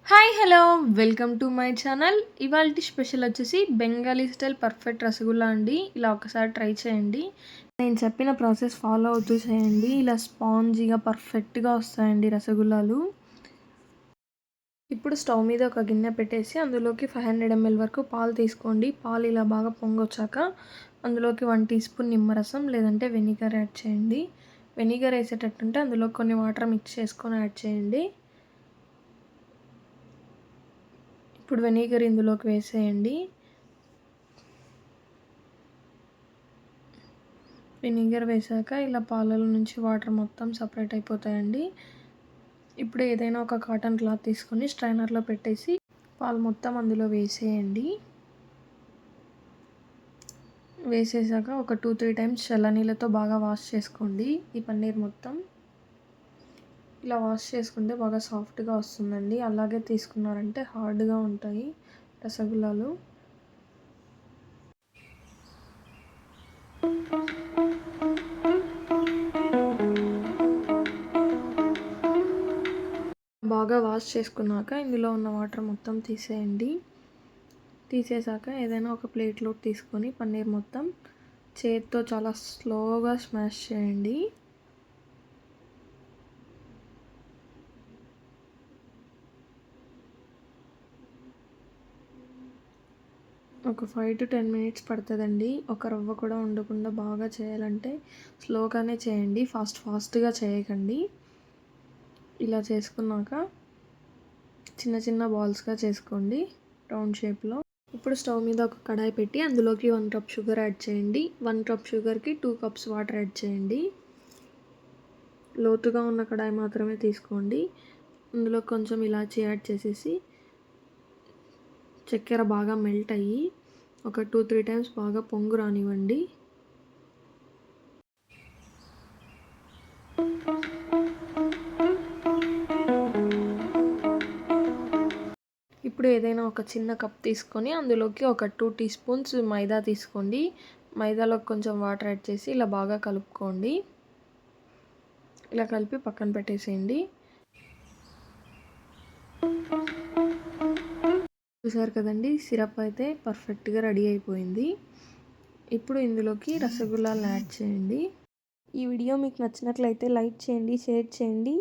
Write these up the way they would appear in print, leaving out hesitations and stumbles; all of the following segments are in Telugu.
Hi hello welcome to my channel. ఇవాల్టి స్పెషల్ వచ్చేసి బెంగాలీ స్టైల్ పర్ఫెక్ట్ రసగుల్లా అండి. ఇలా ఒకసారి ట్రై చేయండి. నేను చెప్పిన ప్రాసెస్ ఫాలో అవుతూ చేయండి. ఇలా స్పాంజీగా పర్ఫెక్ట్గా వస్తాయండి రసగుల్లాలు. ఇప్పుడు స్టవ్ మీద ఒక గిన్నె పెట్టేసి అందులోకి 500 ml వరకు పాలు తీసుకోండి. పాలు ఇలా బాగా పొంగొచ్చాక అందులోకి 1 టీ స్పూన్ నిమ్మరసం లేదంటే వెనిగర్ యాడ్ చేయండి. వెనిగర్ వేసేటట్టుంటే అందులో కొన్ని వాటర్ మిక్స్ చేసుకొని యాడ్ చేయండి. ఇప్పుడు వెనిగర్ ఇందులోకి వేసేయండి. వెనిగర్ వేసాక ఇలా పాలలో నుంచి వాటర్ మొత్తం సపరేట్ అయిపోతాయండి. ఇప్పుడు ఏదైనా ఒక కాటన్ క్లాత్ తీసుకొని స్ట్రైనర్లో పెట్టేసి పాలు మొత్తం అందులో వేసేయండి. వేసేసాక ఒక 2-3 టైమ్స్ చల్లనీళ్ళతో బాగా వాష్ చేసుకోండి ఈ పన్నీర్ మొత్తం. ఇలా వాష్ చేసుకుంటే బాగా సాఫ్ట్గా వస్తుందండి. అలాగే తీసుకున్నారంటే హార్డ్గా ఉంటాయి రసగుల్లాలు. బాగా వాష్ చేసుకున్నాక ఇందులో ఉన్న వాటర్ మొత్తం తీసేయండి. తీసేసాక ఏదైనా ఒక ప్లేట్లో తీసుకొని పన్నీర్ మొత్తం చేతితో చాలా స్లోగా స్మాష్ చేయండి. ఒక 5 to 10 మినిట్స్ పడుతుందండి. ఒక రవ్వ కూడా ఉండకుండా బాగా చేయాలంటే స్లోగానే చేయండి, ఫాస్ట్గా చేయకండి. ఇలా చేసుకున్నాక చిన్న చిన్న బాల్స్గా చేసుకోండి రౌండ్ షేప్లో. ఇప్పుడు స్టవ్ మీద ఒక కడాయి పెట్టి అందులోకి 1 కప్ షుగర్ యాడ్ చేయండి. 1 కప్ షుగర్కి 2 కప్స్ వాటర్ యాడ్ చేయండి. లోతుగా ఉన్న కడాయి మాత్రమే తీసుకోండి. అందులో కొంచెం ఇలాచీ యాడ్ చేసేసి చక్కెర బాగా మెల్ట్ అయ్యి ఒక 2-3 టైమ్స్ బాగా పొంగు రానివ్వండి. ఇప్పుడు ఏదైనా ఒక చిన్న కప్ తీసుకొని అందులోకి ఒక 2 టీ స్పూన్స్ మైదా తీసుకోండి. మైదాలోకి కొంచెం వాటర్ యాడ్ చేసి ఇలా బాగా కలుపుకోండి. ఇలా కలిపి పక్కన పెట్టేసేయండి. చూసారు కదండి, సిరప్ అయితే పర్ఫెక్ట్గా రెడీ అయిపోయింది. ఇప్పుడు ఇందులోకి రసగుల్లాలు యాడ్ చేయండి. ఈ వీడియో మీకు నచ్చినట్లయితే లైక్ చేయండి, షేర్ చేయండి,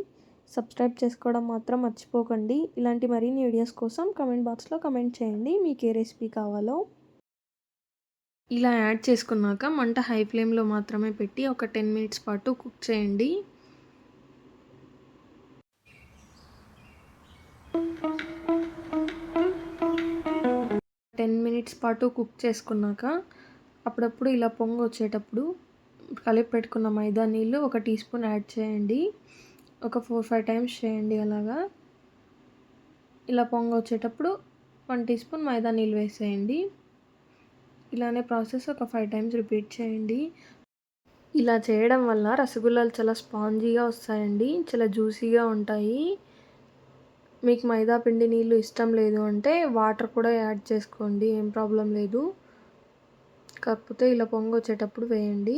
సబ్స్క్రైబ్ చేసుకోవడం మాత్రం మర్చిపోకండి. ఇలాంటి మరిన్ని వీడియోస్ కోసం కమెంట్ బాక్స్లో కమెంట్ చేయండి మీకు ఏ రెసిపీ కావాలో. ఇలా యాడ్ చేసుకున్నాక మంట హై ఫ్లేమ్లో మాత్రమే పెట్టి ఒక 10 మినిట్స్ పాటు కుక్ చేయండి. 10 మినిట్స్ పాటు కుక్ చేసుకున్నాక అప్పుడప్పుడు ఇలా పొంగు వచ్చేటప్పుడు కలిపి పెట్టుకున్న మైదా నీళ్ళు 1 టీ స్పూన్ యాడ్ చేయండి. ఒక 4-5 టైమ్స్ చేయండి అలాగా. ఇలా పొంగు వచ్చేటప్పుడు 1 టీ స్పూన్ మైదా నీళ్ళు వేసేయండి. ఇలానే ప్రాసెస్ ఒక 5 టైమ్స్ రిపీట్ చేయండి. ఇలా చేయడం వల్ల రసగుల్లాలు చాలా స్పాంజీగా వస్తాయండి, చాలా జ్యూసీగా ఉంటాయి. మీకు మైదా పిండి నీళ్ళు ఇష్టం లేదు అంటే వాటర్ కూడా యాడ్ చేసుకోండి, ఏం ప్రాబ్లం లేదు. కాకపోతే ఇలా పొంగు వచ్చేటప్పుడు వేయండి.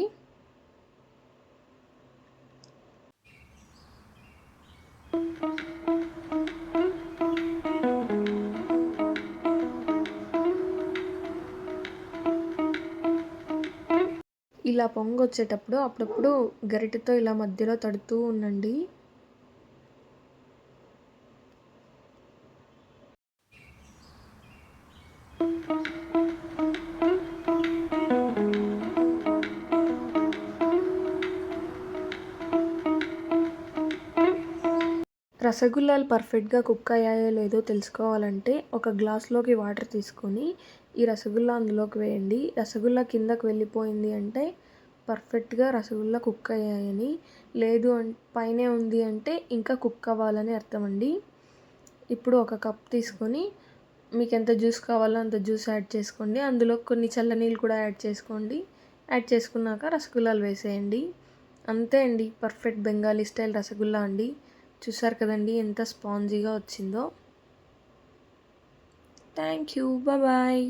ఇలా పొంగు వచ్చేటప్పుడు అప్పుడప్పుడు గరిటెతో ఇలా మధ్యలో తడుతూ ఉండండి. రసగుల్లాలు పర్ఫెక్ట్గా కుక్ అయ్యాయో లేదో తెలుసుకోవాలంటే ఒక గ్లాస్లోకి వాటర్ తీసుకొని ఈ రసగుల్లా అందులోకి వేయండి. రసగుల్లా కిందకు వెళ్ళిపోయింది అంటే పర్ఫెక్ట్గా రసగుల్లా కుక్ అయ్యాయని, లేదు పైనే ఉంది అంటే ఇంకా కుక్ అవ్వాలని అర్థం అండి. ఇప్పుడు ఒక కప్ తీసుకొని మీకు ఎంత జ్యూస్ కావాలో అంత జ్యూస్ యాడ్ చేసుకోండి. అందులో కొన్ని చల్లనీళ్ళు కూడా యాడ్ చేసుకోండి. యాడ్ చేసుకున్నాక రసగుల్లాలు వేసేయండి. అంతే అండి, పర్ఫెక్ట్ బెంగాలీ స్టైల్ రసగుల్లా అండి. చూసారు కదండి ఎంత స్పాంజీగా వచ్చిందో. Thank you, bye.